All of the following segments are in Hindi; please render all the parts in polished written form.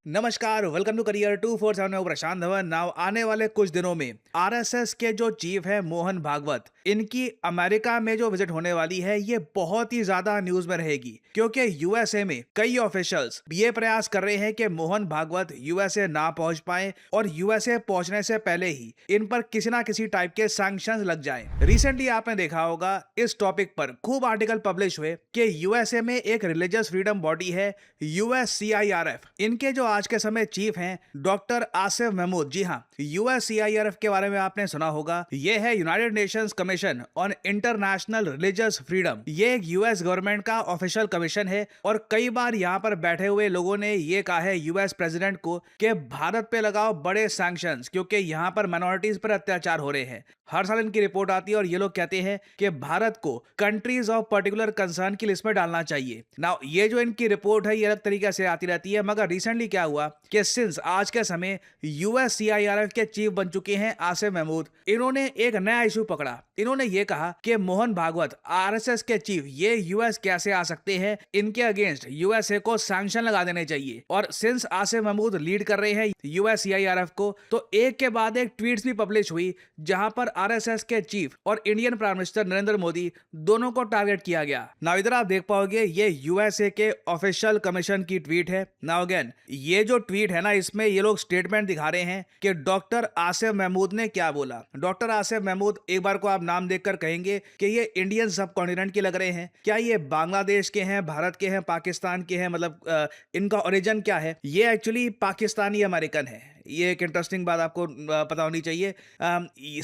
नमस्कार, वेलकम टू करियर 247 में प्रशांत धवन। नाउ आने वाले कुछ दिनों में आरएसएस के जो चीफ है मोहन भागवत, इनकी अमेरिका में जो विजिट होने वाली है ये बहुत ही ज्यादा न्यूज में रहेगी, क्योंकि यूएसए में कई ऑफिशियल्स ये प्रयास कर रहे हैं कि मोहन भागवत यूएसए ना पहुंच पाए और यूएसए पहुंचने से पहले ही इन पर किसी ना किसी टाइप के सैंक्शंस लग जाएं। रिसेंटली आपने देखा होगा इस टॉपिक पर खूब आर्टिकल पब्लिश हुए कि यूएसए में एक रिलीजियस फ्रीडम बॉडी है यूएससीआईआरएफ। इनके जो आज के समय चीफ हैं डॉक्टर आसिफ महमूद। जी हाँ, यूएससीआईआरएफ के बारे में आपने सुना होगा। यह है United Nations commission on international religious freedom. ये एक यूएस गवर्नमेंट का ऑफिशियल कमीशन है और कई बार यहाँ पर बैठे हुए लोगों ने ये कहा है यूएस प्रेसिडेंट को कि भारत पे लगाओ बड़े सैंक्शंस, क्योंकि यहाँ पर माइनॉरिटीज पर अत्याचार हो रहे हैं। हर साल इनकी रिपोर्ट आती है और ये लोग कहते हैं कि भारत को कंट्रीज ऑफ पर्टिकुलर कंसर्न की लिस्ट में डालना चाहिए। नाउ ये जो इनकी रिपोर्ट है ये अलग तरीके से आती रहती है, मगर रिसेंटली क्या हुआ कि सिंस आज के समय यूएससीआईआरएफ के चीफ बन चुके हैं आसिफ महमूद, इन्होंने एक नया इशू पकड़ा। इन्होंने ये कहा कि मोहन भागवत आरएसएस के चीफ ये यूएस कैसे आ सकते हैं, इनके अगेंस्ट यूएसए को सैंक्शन लगा देने चाहिए। और सिंस आसिफ महमूद लीड कर रहे हैं यूएससीआईआरएफ को, तो एक के बाद एक ट्वीट्स भी पब्लिश हुई जहां पर आरएसएस के चीफ और Indian prime minister Narendra Modi दोनों को टारगेट किया गया। नाउ इधर आप देख पाओगे ये यूएसए के ऑफिशियल कमीशन की ट्वीट है। नाउ अगेन ये जो ट्वीट है ना, इसमें ये लोग स्टेटमेंट दिखा रहे हैं कि डॉक्टर आसिफ महमूद ने क्या बोला। डॉक्टर आसिफ महमूद, एक बार को आप नाम देखकर कहेंगे कि ये इंडियन सब कॉन्टिनेंट के लग रहे हैं। क्या ये बांग्लादेश के हैं, भारत के हैं, पाकिस्तान के हैं? मतलब इनका ओरिजिन क्या है? ये एक्चुअली पाकिस्तानी अमेरिकन है। ये एक इंटरेस्टिंग बात आपको पता होनी चाहिए।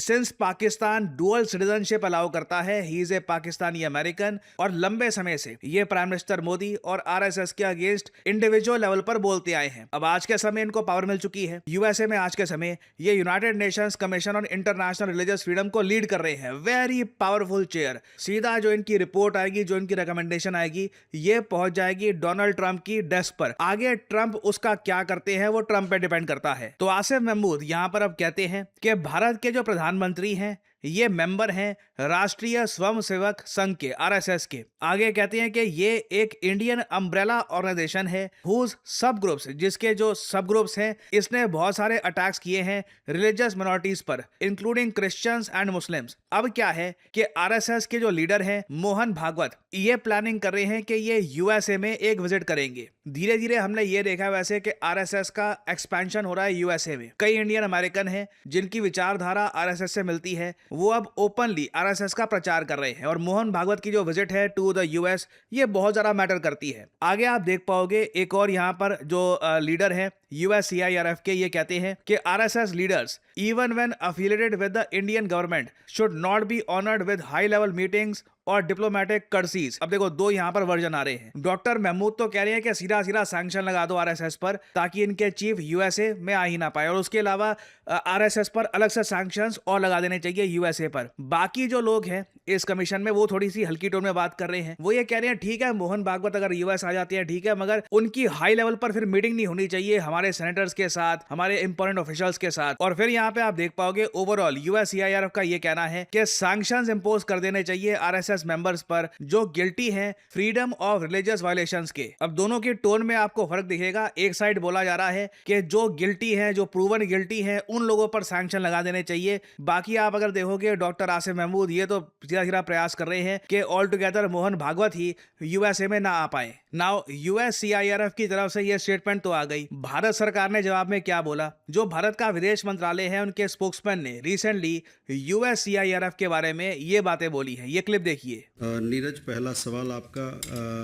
Since Pakistan dual citizenship allow करता है, he is a Pakistani American, और लंबे समय से ये प्राइम मिनिस्टर मोदी और आरएसएस के अगेंस्ट इंडिविजुअल लेवल पर बोलते आए हैं। अब आज के समय इनको पावर मिल चुकी है यूएसए में। आज के समय ये United Nations commission on international religious freedom को लीड कर रहे हैं। Very powerful chair. सीधा जो इनकी रिपोर्ट आएगी, जो इनकी रिकमेंडेशन आएगी, ये पहुंच जाएगी डोनाल्ड ट्रंप की डेस्क पर। आगे ट्रंप उसका क्या करते हैं वो ट्रंप पे डिपेंड करता है। तो आसिफ महमूद यहां पर अब कहते हैं कि भारत के जो प्रधानमंत्री हैं ये मेंबर हैं राष्ट्रीय स्वयंसेवक संघ के, आरएसएस के। आगे कहते हैं कि ये एक इंडियन अम्ब्रेला ऑर्गेनाइजेशन है हुज सब ग्रुप्स, जिसके जो सब ग्रुप्स हैं इसने बहुत सारे अटैक्स किए हैं रिलीजियस मिनॉरिटीज पर, इंक्लूडिंग क्रिश्चियंस एंड मुस्लिम्स। अब क्या है कि आरएसएस के जो लीडर हैं मोहन भागवत, ये प्लानिंग कर रहे हैं कि ये यूएसए में एक विजिट करेंगे। धीरे धीरे हमने ये देखा वैसे कि आरएसएस का एक्सपेंशन हो रहा है यूएसए में। कई इंडियन अमेरिकन हैं जिनकी विचारधारा आरएसएस से मिलती है, वो अब ओपनली आरएसएस का प्रचार कर रहे हैं। और मोहन भागवत की जो विजिट है टू द यूएस, ये बहुत ज्यादा मैटर करती है। आगे आप देख पाओगे एक और यहाँ पर जो लीडर है यूएससीआईआरएफ के, ये कहते हैं कि RSS leaders even when affiliated with the Indian government should not be honoured with high level meetings और डिप्लोमेटिक कर्सीज। अब देखो दो यहाँ पर वर्जन आ रहे हैं। डॉक्टर महमूद तो कह रहे हैं कि सीधा सीधा सैंक्शन लगा दो आरएसएस पर, ताकि इनके चीफ यूएसए में आ ही ना पाए, और उसके अलावा आरएसएस पर अलग से सैंक्शंस और लगा देने चाहिए यूएसए पर। बाकी जो लोग हैं इस कमीशन में वो थोड़ी सी हल्की टोन में बात कर रहे हैं। वो ये कह रहे हैं ठीक है मोहन भागवत अगर यूएस आ जाते हैं ठीक है, मगर उनकी हाई लेवल पर फिर मीटिंग नहीं होनी चाहिए हमारे सेनेटर्स के साथ, हमारे इंपॉर्टेंट ऑफिशियल्स के साथ। और फिर यहाँ पे आप देख पाओगे ओवरऑल यूएससीआईआरएफ का ये कहना है कि सैंक्शंस इंपोज कर देने चाहिए आरएसएस मेंबर्स पर जो गिल्टी हैं फ्रीडम ऑफ रिलीजियस वायलेशंस के। अब दोनों की टोन में आपको फर्क दिखेगा। एक साइड बोला जा रहा है कि जो गिल्टी हैं, जो प्रूवन गिल्टी हैं, उन लोगों पर सैंक्शन लगा देने चाहिए। बाकी आप अगर देखोगे डॉक्टर आसिफ महमूद ये तो सीधा सीधा प्रयास कर रहे हैं कि ऑल टुगेदर मोहन भागवत ही यूएसए में ना आ पाए। नाउ यूएससीआईआरएफ की तरफ से ये स्टेटमेंट तो आ गई। भारत सरकार ने जवाब में क्या बोला? जो भारत का विदेश मंत्रालय है उनके स्पोक्समैन ने रिसेंटली यूएससीआईआरएफ के बारे में ये बातें बोली हैं। ये क्लिप देखिए। नीरज, पहला सवाल आपका,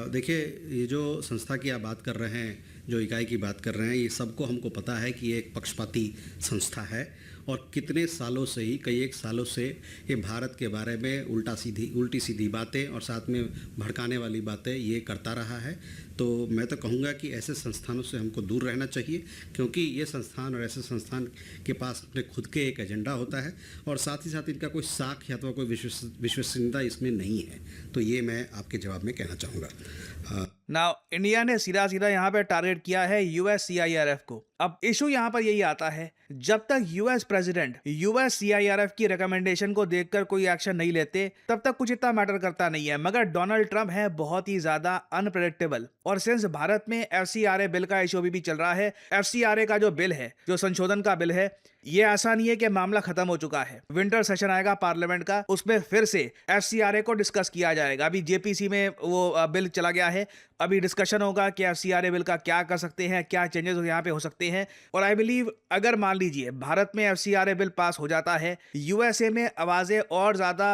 देखिए ये जो संस्था की आप बात कर रहे हैं, जो इकाई की बात कर रहे हैं, ये सबको हमको पता है कि ये एक पक्षपाती संस्था है और कितने सालों से ही, कई एक सालों से ये भारत के बारे में उल्टी सीधी बातें और साथ में भड़काने वाली बातें ये करता रहा है। तो मैं तो कहूँगा कि ऐसे संस्थानों से हमको दूर रहना चाहिए, क्योंकि ये संस्थान और ऐसे संस्थान के पास अपने खुद के एक एजेंडा होता है और साथ ही साथ इनका कोई साख या तो कोई विश्वसनीयता इसमें नहीं है। तो ये मैं आपके जवाब में कहना चाहूँगा। नाउ इंडिया ने सीधा सीधा यहाँ पे टारगेट किया है यूएससीआईआरएफ को। अब इशू यहाँ पर यही आता है, जब तक यूएस प्रेसिडेंट यूएससीआईआरएफ की रिकमेंडेशन को देखकर कोई एक्शन नहीं लेते तब तक कुछ इतना मैटर करता नहीं है। मगर डोनाल्ड ट्रंप है बहुत ही ज्यादा अनप्रेडिक्टेबल और सिंस भारत में FCRA बिल का इशू अभी भी चल रहा है, FCRA का जो बिल है, जो संशोधन का बिल है, ये ऐसा नहीं है कि मामला खत्म हो चुका है। विंटर सेशन आएगा पार्लियामेंट का, उसमें फिर से FCRA को डिस्कस किया जाएगा। अभी JPC में वो बिल चला गया है, अभी डिस्कशन होगा कि FCRA बिल का क्या कर सकते हैं, क्या चेंजेस यहाँ पे हो सकते हैं। और आई बिलीव अगर मान लीजिए भारत में FCRA बिल पास हो जाता है, USA में आवाज़ें और ज़्यादा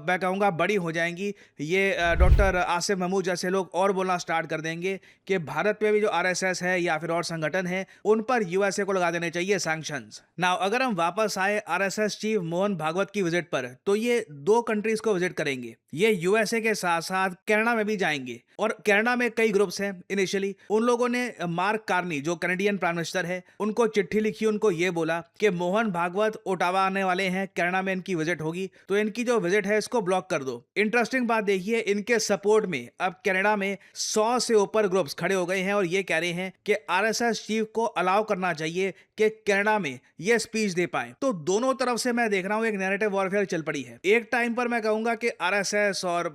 मैं कहूँगा बड़ी हो जाएंगी। ये डॉक्टर आसिफ महमूद जैसे लोग और बोलना स्टार्ट कर देंगे कि भारत में भी जो RSS है या फिर और संगठन है, उन पर USA को लगा देने चाहिए सैंक्शंस। नाउ अगर हम वापस आए RSS चीफ मोहन भागवत की विजिट पर, तो ये 2 कंट्रीज को विजिट करेंगे। ये USA के साथ साथ कनाडा में भी जाएंगे और कनाडा में कई ग्रुप्स हैं। इनिशियली उन लोगों ने मार्क कार्नी, जो कैनेडियन प्राइम मिनिस्टर है, उनको चिट्ठी लिखी, उनको ये बोला कि मोहन भागवत ओटावा आने वाले हैं, कनाडा में इनकी विजिट होगी, तो इनकी जो विजिट है इसको ब्लॉक कर दो। इंटरेस्टिंग बात देखिए, इनके सपोर्ट में अब कनाडा में 100 से ऊपर ग्रुप्स खड़े हो गए हैं और ये कह रहे हैं कि RSS चीफ को अलाउ करना चाहिए कि कनाडा में ये स्पीच दे पाए। तो दोनों तरफ से मैं देख रहा हूं एक नैरेटिव वॉरफेयर चल पड़ी है। एक टाइम पर मैं कहूंगा कि RSS और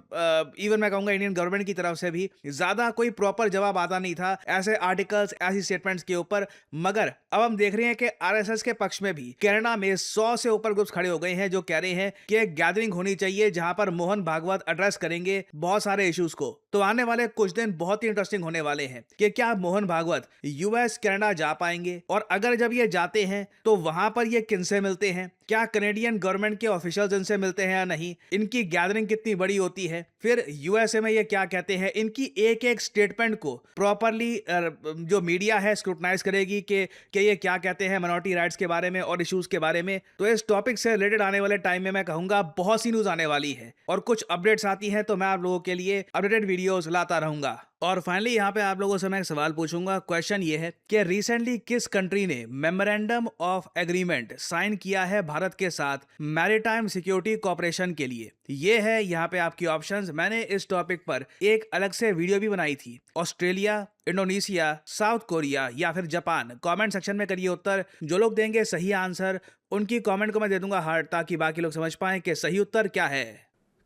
इवन मैं कहूंगा इंडियन गवर्नमेंट की तरफ से भी ज्यादा कोई प्रॉपर जवाब आता नहीं था ऐसे आर्टिकल्स, ऐसी स्टेटमेंट्स के ऊपर। मगर अब हम देख रहे हैं कि RSS के पक्ष में भी कनाडा में 100 से ऊपर ग्रुप्स खड़े हो गए हैं जो कह रहे हैं कि एक गैदरिंग होनी चाहिए जहां पर मोहन भागवत एड्रेस करेंगे बहुत सारे इश्यूज को। तो आने वाले कुछ दिन बहुत ही इंटरेस्टिंग होने वाले हैं कि क्या मोहन भागवत US कनाडा जा पाएंगे, और अगर जब ये जाते हैं तो वहां पर ये किनसे मिलते हैं, क्या कनेडियन गवर्नमेंट के ऑफिशियल्स इनसे मिलते हैं या नहीं, इनकी गैदरिंग कितनी बड़ी होती है, फिर USA में ये क्या कहते हैं, इनकी एक एक स्टेटमेंट को प्रॉपरली जो मीडिया है स्क्रूटनाइज करेगी कि ये क्या कहते हैं माइनॉरिटी राइट्स के बारे में और इश्यूज के बारे में। तो इस टॉपिक से रिलेटेड आने वाले टाइम में मैं कहूंगा बहुत सी न्यूज आने वाली है और कुछ अपडेट्स आती हैं तो मैं आप लोगों के लिए अपडेटेड वीडियोस लाता रहूंगा। और फाइनली यहाँ पे आप लोगों से मैं एक सवाल पूछूंगा। क्वेश्चन ये है कि रिसेंटली किस कंट्री ने मेमोरेंडम ऑफ एग्रीमेंट साइन किया है भारत के साथ मैरीटाइम सिक्योरिटी कॉर्पोरेशन के लिए। ये है यहाँ पे आपकी ऑप्शंस। मैंने इस टॉपिक पर एक अलग से वीडियो भी बनाई थी। ऑस्ट्रेलिया, इंडोनेशिया, साउथ कोरिया या फिर जापान। कमेंट सेक्शन में करिए उत्तर। जो लोग देंगे सही आंसर उनकी कमेंट को मैं दे दूंगा हार्ट, ताकि बाकी लोग समझ पाएं कि सही उत्तर क्या है।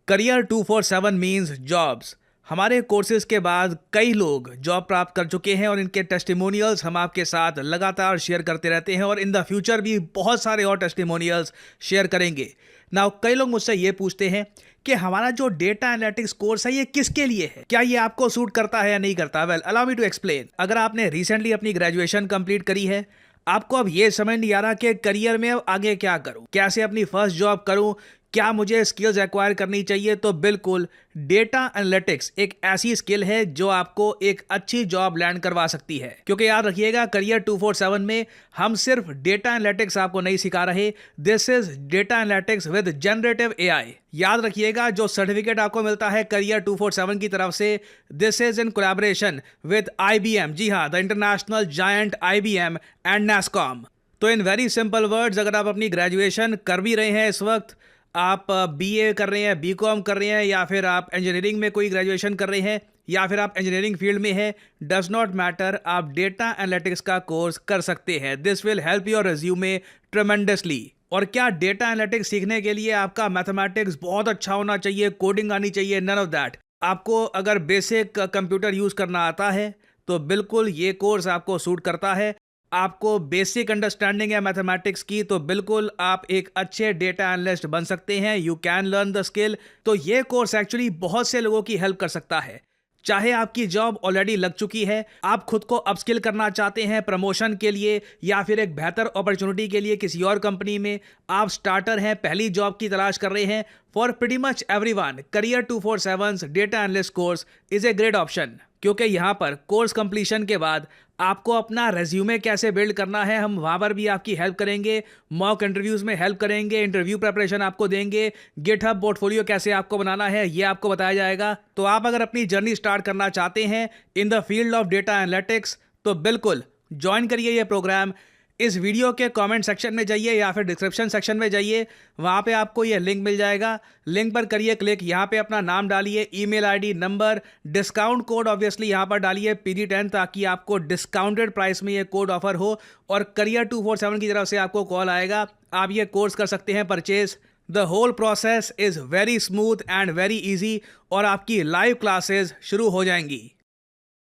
Career 247 means jobs. हमारे कोर्सेज के बाद कई लोग जॉब प्राप्त कर चुके हैं और इनके टेस्टिमोनियल्स हम आपके साथ लगातार शेयर करते रहते हैं और इन द फ्यूचर भी बहुत सारे और टेस्टिमोनियल्स शेयर करेंगे। नाउ कई लोग मुझसे ये पूछते हैं कि हमारा जो डेटा एनालिटिक्स कोर्स है ये किसके लिए है, क्या ये आपको सूट करता है या नहीं करता। Well allow me to explain. अगर आपने रिसेंटली अपनी ग्रेजुएशन कंप्लीट करी है, आपको अब ये समझ नहीं आ रहा कि करियर में अब आगे क्या करूं, कैसे अपनी फर्स्ट जॉब करूं, क्या मुझे स्किल्स एक्वायर करनी चाहिए, तो बिल्कुल डेटा एनालिटिक्स एक ऐसी स्किल है जो आपको एक अच्छी जॉब लैंड करवा सकती है। क्योंकि याद रखिएगा करियर 247 में हम सिर्फ डेटा एनालिटिक्स आपको नहीं सिखा रहे, this is data analytics with generative AI। याद रखिएगा जो सर्टिफिकेट आपको मिलता है करियर 247 की तरफ से, this is in collaboration with IBM। जी हाँ, the international giant IBM and NASSCOM। तो इन वेरी सिंपल वर्ड्स, अगर आप अपनी ग्रेजुएशन कर भी रहे हैं इस वक्त, आप BA कर रहे हैं, BCom कर रहे हैं, या फिर आप इंजीनियरिंग में कोई ग्रेजुएशन कर रहे हैं, या फिर आप इंजीनियरिंग फील्ड में हैं, डज नॉट मैटर, आप डेटा एनालिटिक्स का कोर्स कर सकते हैं। This will help your resume tremendously. और क्या डेटा एनालिटिक्स सीखने के लिए आपका मैथमेटिक्स बहुत अच्छा होना चाहिए, कोडिंग आनी चाहिए? None of that. आपको अगर बेसिक कंप्यूटर यूज करना आता है तो बिल्कुल ये कोर्स आपको सूट करता है। आपको बेसिक अंडरस्टैंडिंग है मैथमेटिक्स की तो बिल्कुल आप एक अच्छे डेटा एनालिस्ट बन सकते हैं। You can learn the skill. तो ये कोर्स एक्चुअली बहुत से लोगों की हेल्प कर सकता है। चाहे आपकी जॉब ऑलरेडी लग चुकी है, आप खुद को अपस्किल करना चाहते हैं प्रमोशन के लिए या फिर एक बेहतर अपॉर्चुनिटी के लिए किसी और कंपनी में, आप स्टार्टर हैं, पहली जॉब की तलाश कर रहे हैं, for pretty much everyone career 247 data analyst course is a great option. क्योंकि यहाँ पर कोर्स कंप्लीशन के बाद आपको अपना रेज्यूमे कैसे बिल्ड करना है, हम वहाँ पर भी आपकी हेल्प करेंगे, मॉक इंटरव्यूज़ में हेल्प करेंगे, इंटरव्यू प्रिपरेशन आपको देंगे, गिटहब पोर्टफोलियो कैसे आपको बनाना है ये आपको बताया जाएगा। तो आप अगर अपनी जर्नी स्टार्ट करना चाहते हैं in the field of data analytics तो बिल्कुल ज्वाइन करिए ये प्रोग्राम। इस वीडियो के कमेंट सेक्शन में जाइए या फिर डिस्क्रिप्शन सेक्शन में जाइए, वहाँ पे आपको ये लिंक मिल जाएगा। लिंक पर करिए क्लिक, यहाँ पे अपना नाम डालिए, email ID, number, discount code obviously यहाँ पर डालिए PG10 ताकि आपको डिस्काउंटेड प्राइस में ये कोड ऑफर हो और करियर 247 की तरफ से आपको कॉल आएगा, आप ये कोर्स कर सकते हैं purchase. The whole process is very smooth and very easy और आपकी लाइव क्लासेज शुरू हो जाएंगी।